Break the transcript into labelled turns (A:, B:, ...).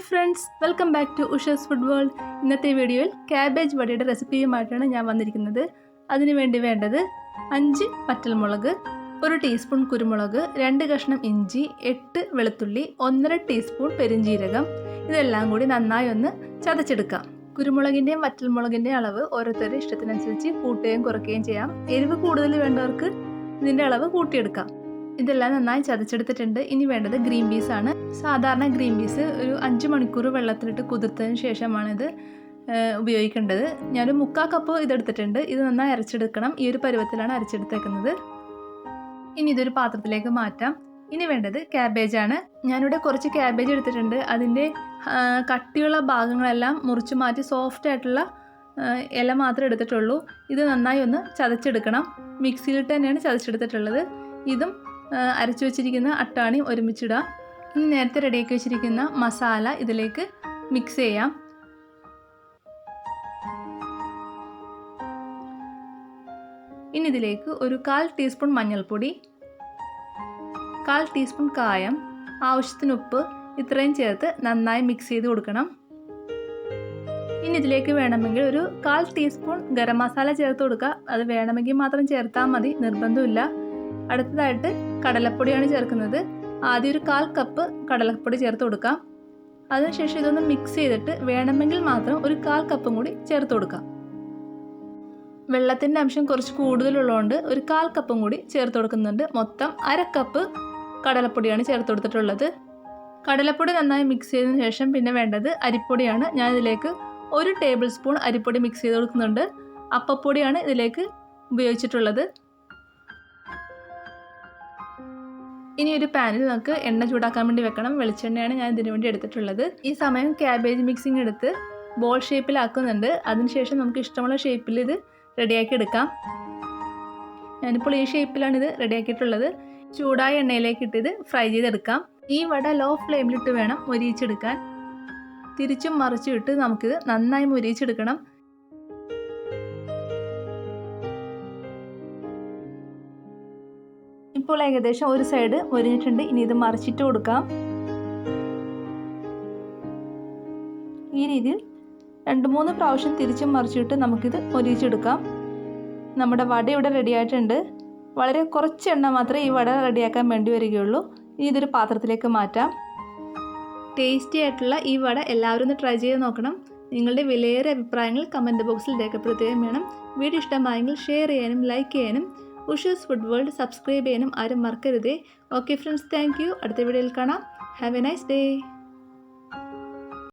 A: Friends, welcome back to Ushas food world. ഇന്നത്തെ വീഡിയോയിൽ cabbage വടയുടെ റെസിപ്പിയുമായിട്ടാണ് ഞാൻ വന്നിരിക്കുന്നത്. അതിനു വേണ്ടി വേണ്ടത് 5 വറ്റൽമുളക്, 1 ടീസ്പൂൺ കുരുമുളക്, 2 കഷ്ണം ഇഞ്ചി, 8 വെളുത്തുള്ളി, 1.5 ടീസ്പൂൺ പെരിഞ്ജീരകം. ഇതെല്ലാം കൂടി നന്നായി ഒന്ന് ചതച്ചെടുക്കാം. കുരുമുളകിൻ്റെയും വറ്റൽമുളകിൻ്റെയും അളവ് ഓരോരുത്തരുടെ ഇഷ്ടത്തിനനുസരിച്ച് കൂട്ടുകയും കുറയ്ക്കുകയും ചെയ്യാം. എരിവ് കൂടുതൽ വേണ്ടവർക്ക് ഇതിൻ്റെ അളവ് കൂട്ടിയെടുക്കാം. ഇതെല്ലാം നന്നായി ചതച്ചെടുത്തിട്ടുണ്ട്. ഇനി വേണ്ടത് ഗ്രീൻ പീസ് ആണ്. സാധാരണ ഗ്രീൻ പീസ് ഒരു 5 മണിക്കൂർ വെള്ളത്തിലിട്ട് കുതിർത്തതിന് ശേഷമാണിത് ഉപയോഗിക്കേണ്ടത്. ഞാനൊരു 3/4 കപ്പ് ഇതെടുത്തിട്ടുണ്ട്. ഇത് നന്നായി അരച്ചെടുക്കണം. ഈ ഒരു പരുവത്തിലാണ് അരച്ചെടുത്തേക്കുന്നത്. ഇനി ഇതൊരു പാത്രത്തിലേക്ക് മാറ്റാം. ഇനി വേണ്ടത് ക്യാബേജ് ആണ്. ഞാനിവിടെ കുറച്ച് ക്യാബേജ് എടുത്തിട്ടുണ്ട്. അതിൻ്റെ കട്ടിയുള്ള ഭാഗങ്ങളെല്ലാം മുറിച്ച് മാറ്റി സോഫ്റ്റ് ആയിട്ടുള്ള ഇല മാത്രമേ എടുത്തിട്ടുള്ളൂ. ഇത് നന്നായി ഒന്ന് ചതച്ചെടുക്കണം. മിക്സിയിലിട്ട് തന്നെയാണ് ചതച്ചെടുത്തിട്ടുള്ളത്. ഇതും അരച്ചു വെച്ചിരിക്കുന്ന അട്ടാണിയും ഒരുമിച്ചിടാം. ഇനി നേരത്തെ റെഡിയാക്കി വെച്ചിരിക്കുന്ന മസാല ഇതിലേക്ക് മിക്സ് ചെയ്യാം. ഇനി ഇതിലേക്ക് ഒരു 1/4 ടീസ്പൂൺ മഞ്ഞൾപ്പൊടി, 1/4 ടീസ്പൂൺ കായം, ആവശ്യത്തിന് ഉപ്പ്, ഇത്രയും ചേർത്ത് നന്നായി മിക്സ് ചെയ്ത് കൊടുക്കണം. ഇനി ഇതിലേക്ക് വേണമെങ്കിൽ ഒരു 1/4 ടീസ്പൂൺ ഗരം മസാല ചേർത്ത് കൊടുക്കുക. അത് വേണമെങ്കിൽ മാത്രം ചേർത്താൽ മതി, നിർബന്ധമില്ല. അടുത്തതായിട്ട് കടലപ്പൊടിയാണ് ചേർക്കുന്നത്. ആദ്യം ഒരു 1/4 കപ്പ് കടലപ്പൊടി ചേർത്ത് കൊടുക്കാം. അതിനുശേഷം ഇതൊന്ന് മിക്സ് ചെയ്തിട്ട് വേണമെങ്കിൽ മാത്രം ഒരു 1/4 കപ്പും കൂടി ചേർത്ത് കൊടുക്കാം. വെള്ളത്തിൻ്റെ അംശം കുറച്ച് കൂടുതലുള്ളതുകൊണ്ട് ഒരു 1/4 കപ്പും കൂടി ചേർത്ത് കൊടുക്കുന്നുണ്ട്. മൊത്തം 1/2 കപ്പ് കടലപ്പൊടിയാണ് ചേർത്ത് കൊടുത്തിട്ടുള്ളത്. കടലപ്പൊടി നന്നായി മിക്സ് ചെയ്തതിന് ശേഷം പിന്നെ വേണ്ടത് അരിപ്പൊടിയാണ്. ഞാനിതിലേക്ക് 1 ടേബിൾ സ്പൂൺ അരിപ്പൊടി മിക്സ് ചെയ്ത് കൊടുക്കുന്നുണ്ട്. അപ്പപ്പൊടിയാണ് ഇതിലേക്ക് ഉപയോഗിച്ചിട്ടുള്ളത്. ഇനി ഒരു പാനിൽ നമുക്ക് എണ്ണ ചൂടാക്കാൻ വേണ്ടി വെക്കണം. വെളിച്ചെണ്ണയാണ് ഞാൻ ഇതിനു വേണ്ടി എടുത്തിട്ടുള്ളത്. ഈ സമയം ക്യാബേജ് മിക്സിംഗ് എടുത്ത് ബോൾ ഷേപ്പിലാക്കുന്നുണ്ട്. അതിനുശേഷം നമുക്ക് ഇഷ്ടമുള്ള ഷേപ്പിൽ ഇത് റെഡിയാക്കി എടുക്കാം. ഞാനിപ്പോൾ ഈ ഷേപ്പിലാണ് ഇത് റെഡിയാക്കിയിട്ടുള്ളത്. ചൂടായ എണ്ണയിലേക്ക് ഇട്ട് ഇത് ഫ്രൈ ചെയ്തെടുക്കാം. ഈ വട ലോ ഫ്ലെയിമിലിട്ട് വേണം മൊരിയിച്ചെടുക്കാൻ. തിരിച്ചും മറിച്ചും ഇട്ട് നമുക്കിത് നന്നായി മൊരിയിച്ചെടുക്കണം. ഇപ്പോൾ ഏകദേശം ഒരു സൈഡ് മൊരിഞ്ഞിട്ടുണ്ട്. ഇനി ഇത് മറിച്ചിട്ട് കൊടുക്കാം. ഈ രീതിയിൽ 2-3 പ്രാവശ്യം തിരിച്ചും മറിച്ചിട്ട് നമുക്കിത് മൊരിയിച്ചെടുക്കാം. നമ്മുടെ വട ഇവിടെ റെഡി ആയിട്ടുണ്ട്. വളരെ കുറച്ച് എണ്ണ മാത്രമേ ഈ വട റെഡിയാക്കാൻ വേണ്ടി വരികയുള്ളൂ. ഇനി ഇതൊരു പാത്രത്തിലേക്ക് മാറ്റാം. ടേസ്റ്റി ആയിട്ടുള്ള ഈ വട എല്ലാവരും ഒന്ന് ട്രൈ ചെയ്ത് നോക്കണം. നിങ്ങളുടെ വിലയേറിയ അഭിപ്രായങ്ങൾ കമൻറ്റ് ബോക്സിൽ രേഖപ്പെടുത്തുകയും വേണം. വീഡിയോ ഇഷ്ടമായെങ്കിൽ ഷെയർ ചെയ്യാനും ലൈക്ക് ചെയ്യാനും ഉഷസ് ഫുഡ് വേൾഡ് സബ്സ്ക്രൈബ് ചെയ്യാനും ആരും മറക്കരുതേ. Okay friends, thank you. അടുത്ത വീഡിയോയിൽ കാണാം. Have A nice day.